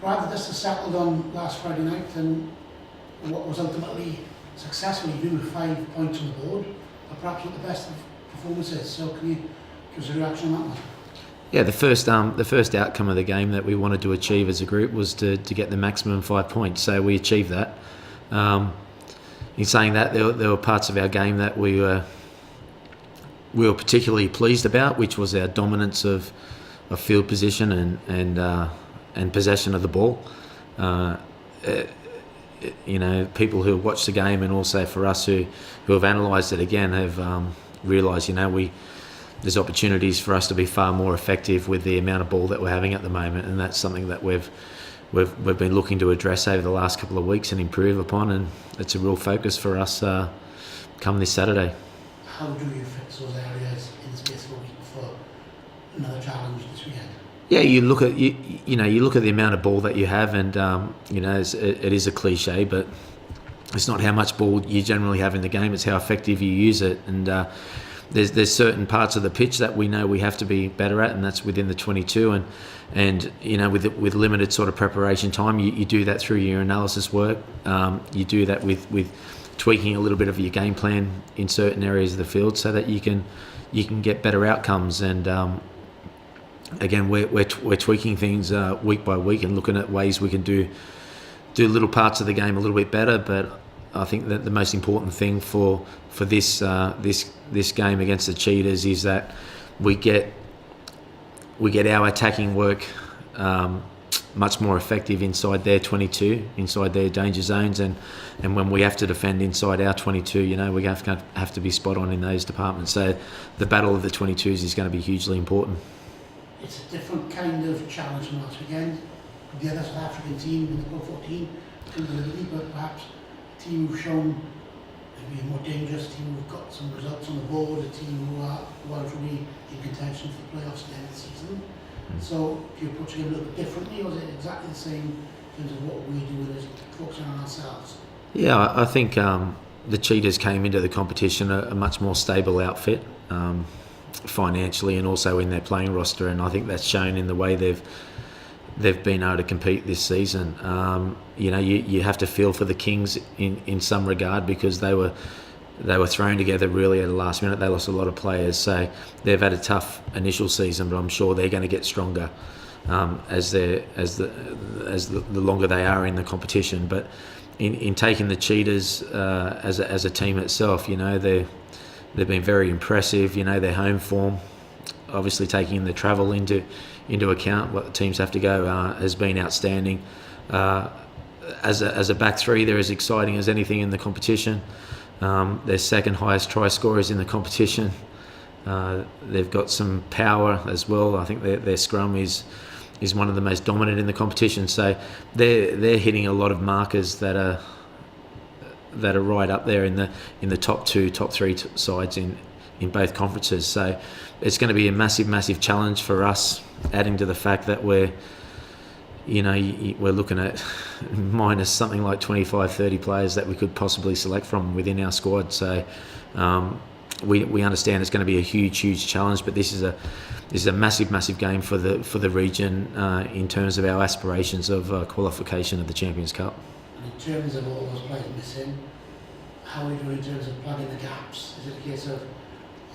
Brad, this has settled on last Friday night and what was ultimately successful, even with 5 points on the board, but perhaps not the best of performances. So can you give us a reaction on that one? Yeah, the first outcome of the game that we wanted to achieve as a group was to get the maximum 5 points. So we achieved that. In saying that, there were parts of our game that we were particularly pleased about, which was our dominance of field position and possession of the ball. People who have watched the game and also for us who have analysed it again have realised, there's opportunities for us to be far more effective with the amount of ball that we're having at the moment, and that's something that we've been looking to address over the last couple of weeks and improve upon, and it's a real focus for us come this Saturday. How do you fix those areas in the space of a week before another challenge this weekend? Yeah, you look at you look at the amount of ball that you have, and it is a cliche, but it's not how much ball you generally have in the game; it's how effective you use it. And there's certain parts of the pitch that we know we have to be better at, and that's within the 22. And with limited sort of preparation time, you do that through your analysis work. You do that with tweaking a little bit of your game plan in certain areas of the field, so that you can get better outcomes. And again, we're tweaking things week by week and looking at ways we can do little parts of the game a little bit better. But I think that the most important thing for this game against the Cheetahs is that we get our attacking work much more effective inside their 22, inside their danger zones, and when we have to defend inside our 22, we have to be spot on in those departments. So the battle of the 22s is going to be hugely important. It's a different kind of challenge from last weekend. The other South African team in the Pro 14 couldn't deliver, but perhaps a team who've shown to be a more dangerous team, who've got some results on the board, a team who are really in contention for the playoffs at the end of the season. So do you approach it a little bit differently, or is it exactly the same in terms of what we do as focusing on ourselves? Yeah, I think the Cheetahs came into the competition a much more stable outfit, financially and also in their playing roster, and I think that's shown in the way they've been able to compete this season. You have to feel for the Kings in some regard, because they were thrown together really at the last minute. They lost a lot of players, so they've had a tough initial season, but I'm sure they're going to get stronger as the longer they are in the competition. But in taking the Cheetahs as a team itself, they've been very impressive. Their home form, obviously taking the travel into account, what the teams have to go, has been outstanding. As a back three, they're as exciting as anything in the competition. They're second highest try scorers in the competition. They've got some power as well. I think their scrum is one of the most dominant in the competition. So they're hitting a lot of markers that are right up there in the top 2, top 3 sides in both conferences. So it's going to be a massive challenge for us, adding to the fact that we're looking at minus something like 25-30 players that we could possibly select from within our squad. So we understand it's going to be a huge challenge, but this is a massive game for the region in terms of our aspirations of qualification of the Champions Cup. And in terms of all those players missing, how are we doing in terms of plugging the gaps? Is it a case of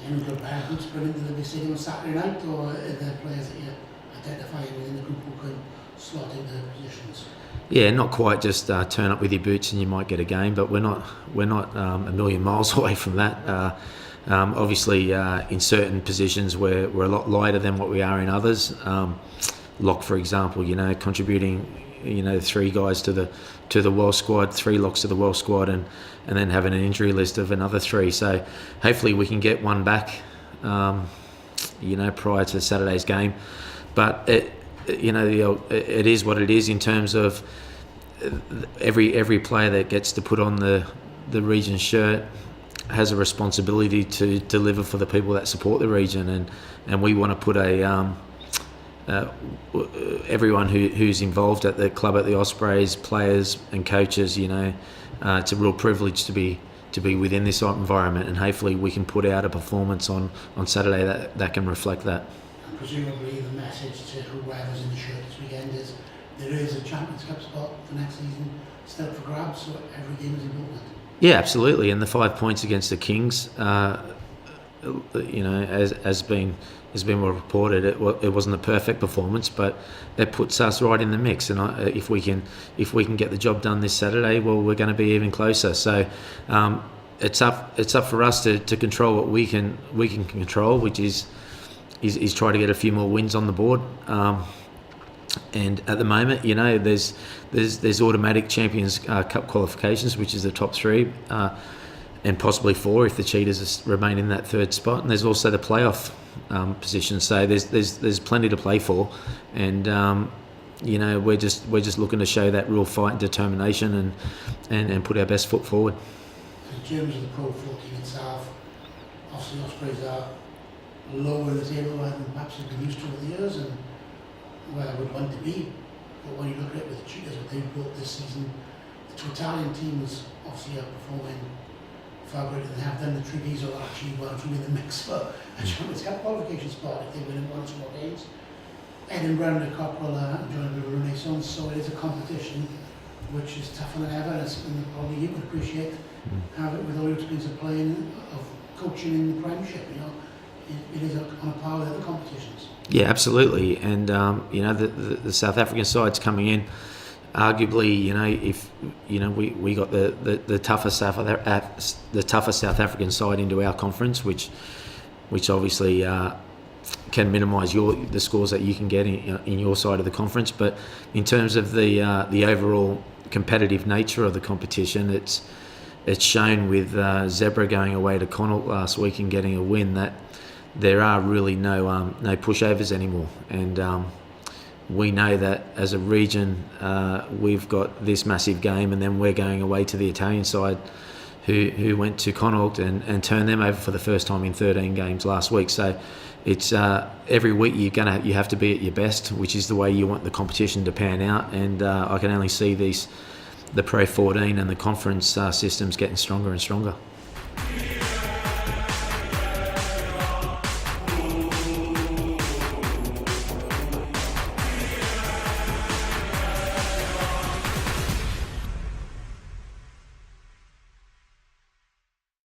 any good parents put into the stadium on Saturday night, or are there players that you're identifying within the group who can slot into positions? Yeah, not quite just turn up with your boots and you might get a game, but we're not a million miles away from that. Obviously, in certain positions we're a lot lighter than what we are in others. Lock, for example, contributing 3 guys to the World squad, 3 locks to the World squad, and then having an injury list of another 3. So hopefully we can get one back, prior to Saturday's game. But it is what it is in terms of every player that gets to put on the region shirt has a responsibility to deliver for the people that support the region, and we want to put everyone who's involved at the club, at the Ospreys, players and coaches, it's a real privilege to be within this environment, and hopefully we can put out a performance on Saturday that can reflect that. And presumably the message to whoever's in the shirt this weekend is there is a Champions Cup spot for next season still for grabs, so every game is important. Yeah, absolutely. And the 5 points against the Kings, you know, has been well reported. It wasn't a perfect performance, but that puts us right in the mix. And if we can get the job done this Saturday, well, we're going to be even closer. So it's up for us to control what we can control, which is try to get a few more wins on the board. And at the moment, you know, there's automatic Champions Cup qualifications, which is the top 3, and possibly 4 if the Cheetahs remain in that 3rd spot. And there's also the playoff position. So there's plenty to play for, and you know, we're just looking to show that real fight and determination, and put our best foot forward. In terms of the Pro 14 itself, obviously Ospreys are lower in the table than perhaps they've been used to over the years, and where I would want to be. But when you look at it with the Cheetahs, what they've built this season, the two Italian teams obviously are performing far greater than they have done. The Treaties are actually well and truly in the mix for a Champions Cup qualification spot if they win in 1 or 2 more games. Edinburgh and the Cockerel are enjoying a bit of a renaissance, so it is a competition which is tougher than ever, and it's something that probably you could appreciate, have it with all your experience of playing, of coaching in the Premiership, you know. It is on a par with other competitions. Yeah, absolutely. And you know, the South African side's coming in. Arguably, you know, if you know, we got the tougher South African side into our conference, which obviously can minimise the scores that you can get in your side of the conference. But in terms of the overall competitive nature of the competition, it's shown with Zebra going away to Connaught last week and getting a win that there are really no pushovers anymore. And we know that as a region, we've got this massive game, and then we're going away to the Italian side, who went to Connaught and turned them over for the first time in 13 games last week. So it's every week you have to be at your best, which is the way you want the competition to pan out. And I can only see the Pro 14 and the conference systems getting stronger and stronger.